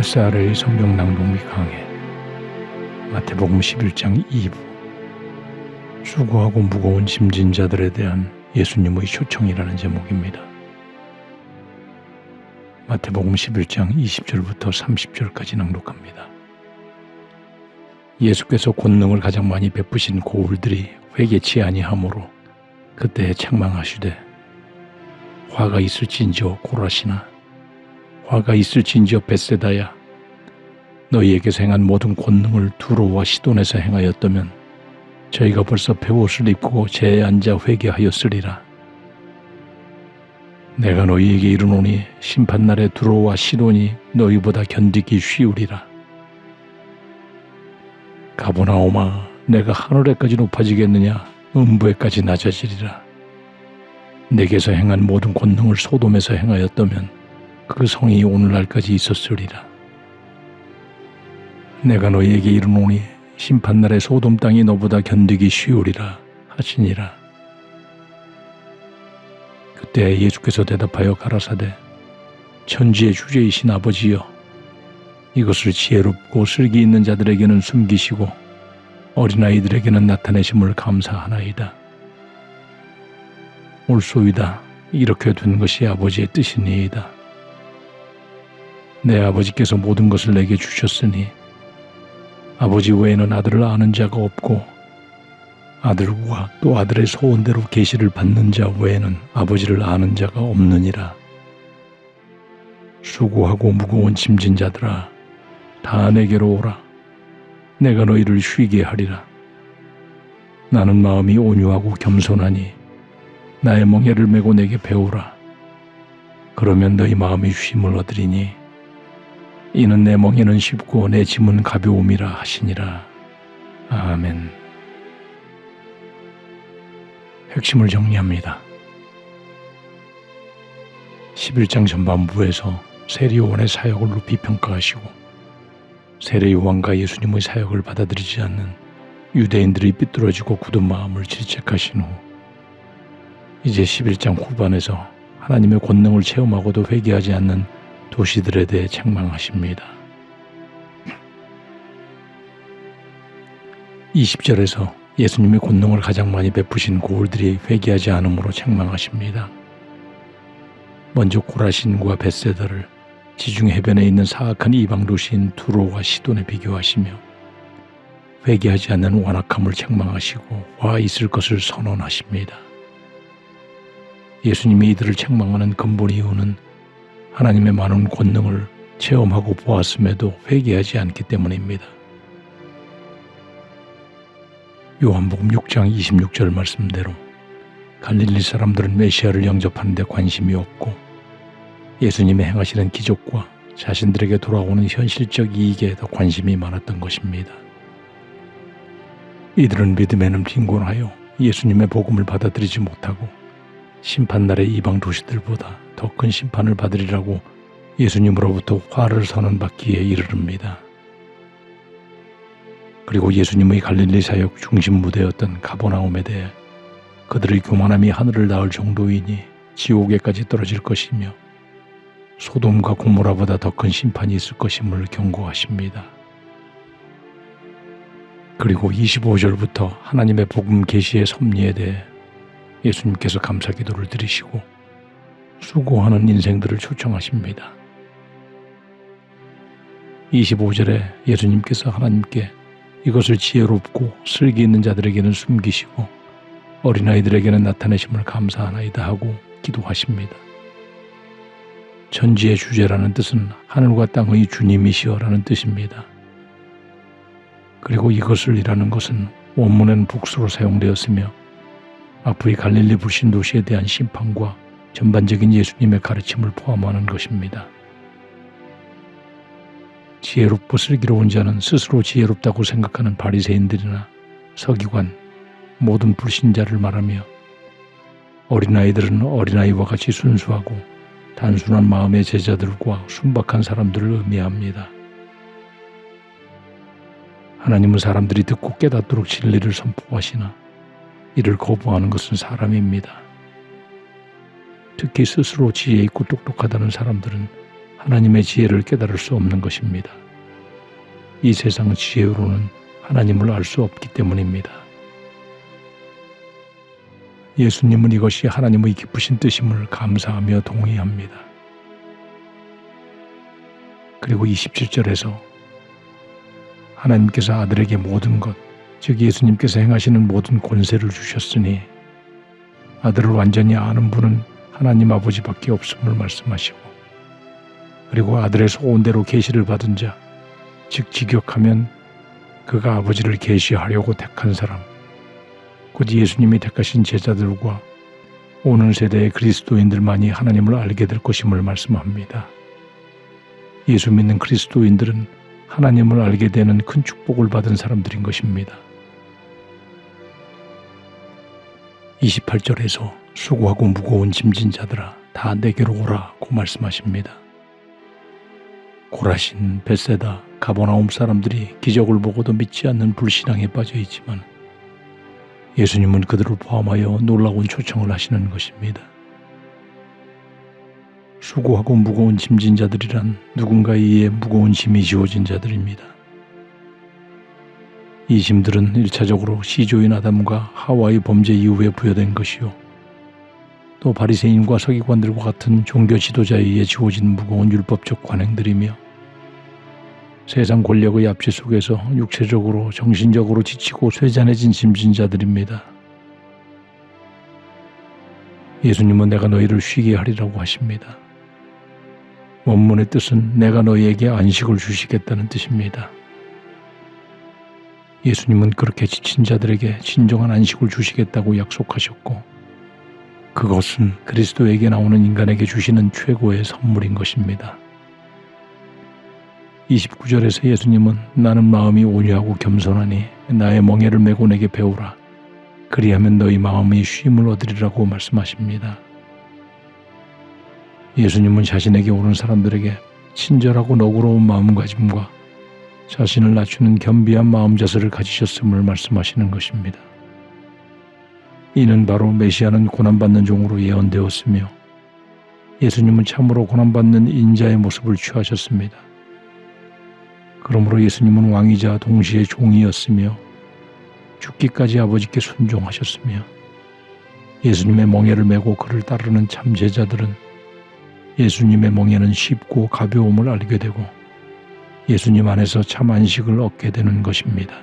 SRA 성경 낭독 및 강해 마태복음 11장 2부 수고하고 무거운 짐진 자들에 대한 예수님의 초청이라는 제목입니다. 마태복음 11장 20절부터 30절까지 낭독합니다. 예수께서 권능을 가장 많이 베푸신 고울들이 회개치 아니하므로 그때에 책망하시되 화가 있을진저 고라시나 화가 있을진저 벳세다야 너희에게서 행한 모든 권능을 두로와 시돈에서 행하였다면 저희가 벌써 베옷을 입고 제에 앉아 회개하였으리라. 내가 너희에게 이르노니 심판날에 두로와 시돈이 너희보다 견디기 쉬우리라. 가버나오마 내가 하늘에까지 높아지겠느냐 음부에까지 낮아지리라. 내게서 행한 모든 권능을 소돔에서 행하였다면 그 성이 오늘날까지 있었으리라. 내가 너희에게 이르노니 심판날에 소돔 땅이 너보다 견디기 쉬우리라 하시니라. 그때 예수께서 대답하여 가라사대 천지의 주제이신 아버지여 이것을 지혜롭고 슬기 있는 자들에게는 숨기시고 어린아이들에게는 나타내심을 감사하나이다. 옳소이다. 이렇게 된 것이 아버지의 뜻이니이다. 내 아버지께서 모든 것을 내게 주셨으니 아버지 외에는 아들을 아는 자가 없고 아들과 또 아들의 소원대로 계시를 받는 자 외에는 아버지를 아는 자가 없느니라. 수고하고 무거운 짐진 자들아 다 내게로 오라. 내가 너희를 쉬게 하리라. 나는 마음이 온유하고 겸손하니 나의 멍에를 메고 내게 배우라. 그러면 너희 마음이 쉼을 얻으리니 이는 내 멍에는 쉽고 내 짐은 가벼움이라 하시니라. 아멘. 핵심을 정리합니다. 11장 전반부에서 세리요한의 사역을 높이 평가하시고 세례요한과 예수님의 사역을 받아들이지 않는 유대인들이 삐뚤어지고 굳은 마음을 질책하신 후 이제 11장 후반에서 하나님의 권능을 체험하고도 회개하지 않는 도시들에 대해 책망하십니다. 20절에서 예수님의 권능을 가장 많이 베푸신 고울들이 회개하지 않음으로 책망하십니다. 먼저 고라신과 벳세다를 지중 해변에 있는 사악한 이방 도시인 두로와 시돈에 비교하시며 회개하지 않는 완악함을 책망하시고 화 있을 것을 선언하십니다. 예수님이 이들을 책망하는 근본 이유는 하나님의 많은 권능을 체험하고 보았음에도 회개하지 않기 때문입니다. 요한복음 6장 26절 말씀대로 갈릴리 사람들은 메시아를 영접하는 데 관심이 없고 예수님의 행하시는 기적과 자신들에게 돌아오는 현실적 이익에 더 관심이 많았던 것입니다. 이들은 믿음에는 빈곤하여 예수님의 복음을 받아들이지 못하고 심판날의 이방 도시들보다 더 큰 심판을 받으리라고 예수님으로부터 화를 선언받기에 이르릅니다. 그리고 예수님의 갈릴리 사역 중심 무대였던 가버나움에 대해 그들의 교만함이 하늘을 닿을 정도이니 지옥에까지 떨어질 것이며 소돔과 고모라보다 더 큰 심판이 있을 것임을 경고하십니다. 그리고 25절부터 하나님의 복음 계시의 섭리에 대해 예수님께서 감사 기도를 드리시고 수고하는 인생들을 초청하십니다. 25절에 예수님께서 하나님께 이것을 지혜롭고 슬기 있는 자들에게는 숨기시고 어린아이들에게는 나타내심을 감사하나이다 하고 기도하십니다. 천지의 주제라는 뜻은 하늘과 땅의 주님이시여라는 뜻입니다. 그리고 이것을이라는 것은 원문에는 복수로 사용되었으며 앞의 갈릴리 불신 도시에 대한 심판과 전반적인 예수님의 가르침을 포함하는 것입니다. 지혜롭고 슬기로운 자는 스스로 지혜롭다고 생각하는 바리새인들이나 서기관, 모든 불신자를 말하며 어린아이들은 어린아이와 같이 순수하고 단순한 마음의 제자들과 순박한 사람들을 의미합니다. 하나님은 사람들이 듣고 깨닫도록 진리를 선포하시나 이를 거부하는 것은 사람입니다. 특히 스스로 지혜 있고 똑똑하다는 사람들은 하나님의 지혜를 깨달을 수 없는 것입니다. 이 세상 지혜로는 하나님을 알 수 없기 때문입니다. 예수님은 이것이 하나님의 기쁘신 뜻임을 감사하며 동의합니다. 그리고 27절에서 하나님께서 아들에게 모든 것, 즉 예수님께서 행하시는 모든 권세를 주셨으니 아들을 완전히 아는 분은 하나님 아버지밖에 없음을 말씀하시고, 그리고 아들의 소원대로 계시를 받은 자, 즉 직역하면 그가 아버지를 계시하려고 택한 사람, 곧 예수님이 택하신 제자들과 오는 세대의 그리스도인들만이 하나님을 알게 될 것임을 말씀합니다. 예수 믿는 그리스도인들은 하나님을 알게 되는 큰 축복을 받은 사람들인 것입니다. 28절에서 수고하고 무거운 짐진 자들아 다 내게로 오라고 말씀하십니다. 고라신, 벳세다, 가버나움 사람들이 기적을 보고도 믿지 않는 불신앙에 빠져 있지만 예수님은 그들을 포함하여 놀라운 초청을 하시는 것입니다. 수고하고 무거운 짐진 자들이란 누군가에 의해 무거운 짐이 지워진 자들입니다. 이 짐들은 1차적으로 시조인 아담과 하와의 범죄 이후에 부여된 것이요, 또 바리새인과 서기관들과 같은 종교 지도자에 의해 지워진 무거운 율법적 관행들이며 세상 권력의 압제 속에서 육체적으로 정신적으로 지치고 쇠잔해진 짐진 자들입니다. 예수님은 내가 너희를 쉬게 하리라고 하십니다. 원문의 뜻은 내가 너희에게 안식을 주시겠다는 뜻입니다. 예수님은 그렇게 지친 자들에게 진정한 안식을 주시겠다고 약속하셨고, 그것은 그리스도에게 나오는 인간에게 주시는 최고의 선물인 것입니다. 29절에서 예수님은 나는 마음이 온유하고 겸손하니 나의 멍에를 메고 내게 배우라. 그리하면 너희 마음이 쉼을 얻으리라고 말씀하십니다. 예수님은 자신에게 오는 사람들에게 친절하고 너그러운 마음가짐과 자신을 낮추는 겸비한 마음자세를 가지셨음을 말씀하시는 것입니다. 이는 바로 메시아는 고난받는 종으로 예언되었으며 예수님은 참으로 고난받는 인자의 모습을 취하셨습니다. 그러므로 예수님은 왕이자 동시에 종이었으며 죽기까지 아버지께 순종하셨으며 예수님의 멍에를 메고 그를 따르는 참 제자들은 예수님의 멍에는 쉽고 가벼움을 알게 되고 예수님 안에서 참 안식을 얻게 되는 것입니다.